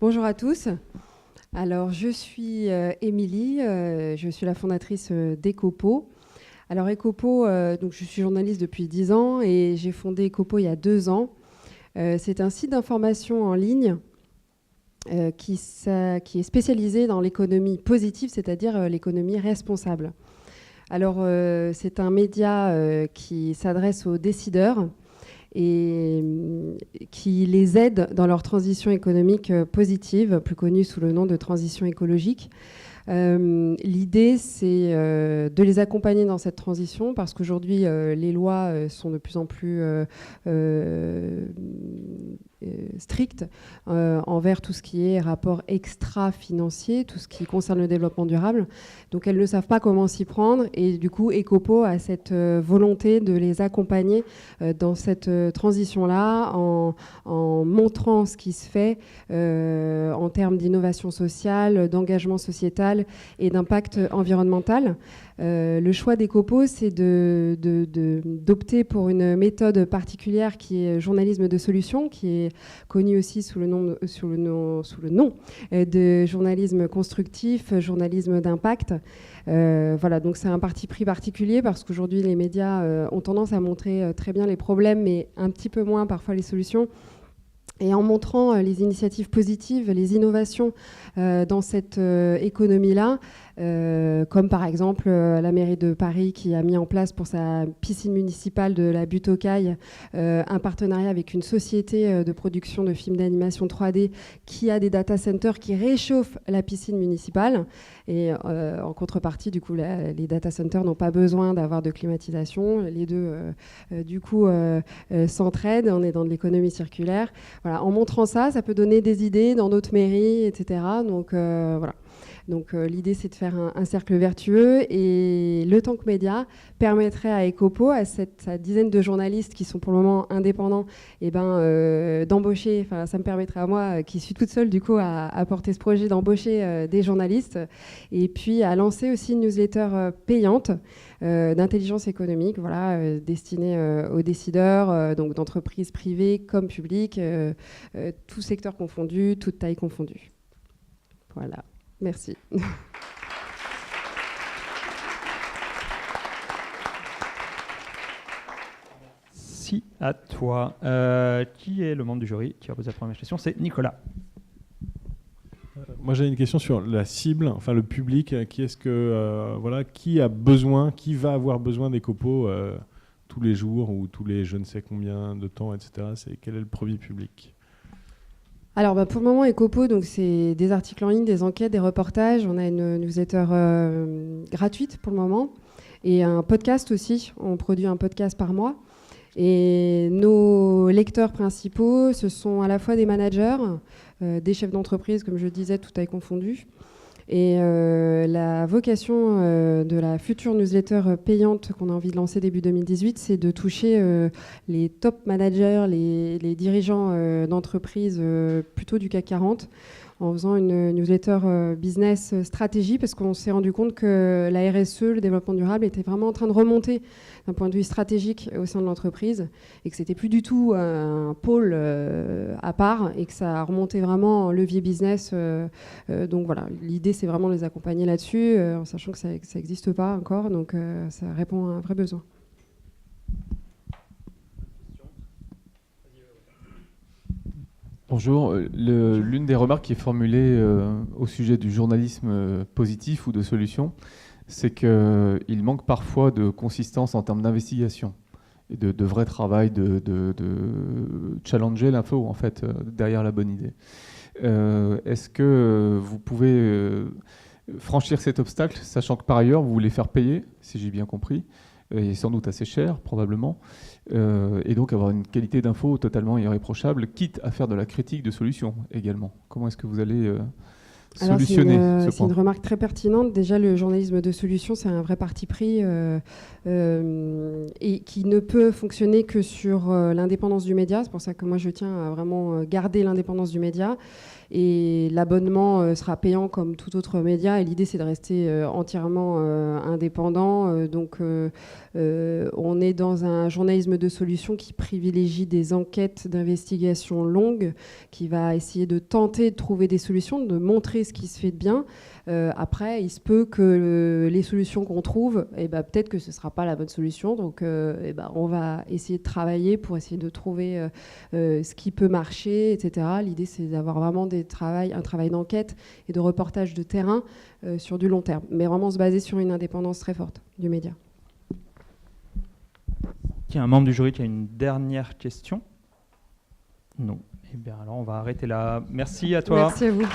Bonjour à tous. Alors, je suis Émilie, je suis la fondatrice d'Ecopo. Alors, Ecopo, donc, je suis journaliste depuis 10 ans et j'ai fondé Ecopo il y a 2 ans. C'est un site d'information en ligne qui est spécialisé dans l'économie positive, c'est-à-dire l'économie responsable. Alors, c'est un média qui s'adresse aux décideurs et qui les aide dans leur transition économique positive, plus connue sous le nom de transition écologique. L'idée, c'est de les accompagner dans cette transition parce qu'aujourd'hui, les lois sont de plus en plus strictes envers tout ce qui est rapport extra-financier, tout ce qui concerne le développement durable. Donc, elles ne savent pas comment s'y prendre et du coup, Ecopo a cette volonté de les accompagner dans cette transition-là en montrant ce qui se fait en termes d'innovation sociale, d'engagement sociétal et d'impact environnemental. Le choix d'Ecopo, c'est d'opter pour une méthode particulière qui est journalisme de solution, qui est connu aussi sous le nom de journalisme constructif, journalisme d'impact. Voilà, donc c'est un parti pris particulier parce qu'aujourd'hui les médias ont tendance à montrer très bien les problèmes, mais un petit peu moins parfois les solutions. Et en montrant les initiatives positives, les innovations dans cette économie-là, comme par exemple la mairie de Paris qui a mis en place pour sa piscine municipale de la Butte aux Cailles un partenariat avec une société de production de films d'animation 3D qui a des data centers qui réchauffent la piscine municipale. Et en contrepartie, du coup, les data centers n'ont pas besoin d'avoir de climatisation. Les deux, du coup, s'entraident. On est dans de l'économie circulaire. Voilà, en montrant ça, ça peut donner des idées dans d'autres mairies, etc. Donc, voilà. Donc l'idée, c'est de faire un cercle vertueux et le Tank Média permettrait à Ecopo, à sa dizaine de journalistes qui sont pour le moment indépendants, d'embaucher, enfin ça me permettrait à moi, qui suis toute seule du coup à porter ce projet, d'embaucher des journalistes et puis à lancer aussi une newsletter payante d'intelligence économique, voilà, destinée aux décideurs, donc d'entreprises privées comme publiques, tout secteur confondu, toute taille confondue. Voilà. Merci. Si, à toi. Qui est le membre du jury qui va poser la première question? C'est Nicolas. Moi, j'ai une question sur la cible, enfin le public. Qui a besoin, qui va avoir besoin d'Ecopo tous les jours ou tous les je ne sais combien de temps, etc. Quel est le premier public? Alors pour le moment, Ecopo, donc c'est des articles en ligne, des enquêtes, des reportages. On a une newsletter gratuite pour le moment et un podcast aussi. On produit un podcast par mois. Et nos lecteurs principaux, ce sont à la fois des managers, des chefs d'entreprise, comme je disais, tout taille confondue. Et la vocation de la future newsletter payante qu'on a envie de lancer début 2018, c'est de toucher les top managers, les dirigeants d'entreprises plutôt du CAC 40, en faisant une newsletter business stratégie, parce qu'on s'est rendu compte que la RSE, le développement durable, était vraiment en train de remonter d'un point de vue stratégique au sein de l'entreprise, et que c'était plus du tout un pôle à part, et que ça remontait vraiment en levier business. Donc voilà, l'idée c'est vraiment de les accompagner là-dessus, en sachant que ça n'existe pas encore, donc ça répond à un vrai besoin. Bonjour. L'une des remarques qui est formulée au sujet du journalisme positif ou de solution, c'est qu'il manque parfois de consistance en termes d'investigation et de vrai travail, de challenger l'info en fait derrière la bonne idée. Est-ce que vous pouvez franchir cet obstacle, sachant que par ailleurs vous voulez faire payer, si j'ai bien compris, et sans doute assez cher probablement, et donc avoir une qualité d'info totalement irréprochable, quitte à faire de la critique de solutions également. Comment est-ce que vous allez Alors, solutionner ce c'est point. une remarque très pertinente. Déjà, le journalisme de solution, c'est un vrai parti pris et qui ne peut fonctionner que sur l'indépendance du média. C'est pour ça que moi, je tiens à vraiment garder l'indépendance du média. Et l'abonnement sera payant comme tout autre média. Et l'idée, c'est de rester entièrement indépendant. Donc, on est dans un journalisme de solution qui privilégie des enquêtes d'investigation longues, qui va essayer de tenter de trouver des solutions, de montrer ce qui se fait de bien. Après, il se peut que les solutions qu'on trouve, peut-être que ce ne sera pas la bonne solution. Donc, on va essayer de travailler pour essayer de trouver ce qui peut marcher, etc. L'idée, c'est d'avoir vraiment un travail d'enquête et de reportage de terrain sur du long terme, mais vraiment se baser sur une indépendance très forte du média. Il y a un membre du jury qui a une dernière question? Non. Eh bien, alors, on va arrêter là. Merci à toi. Merci à vous.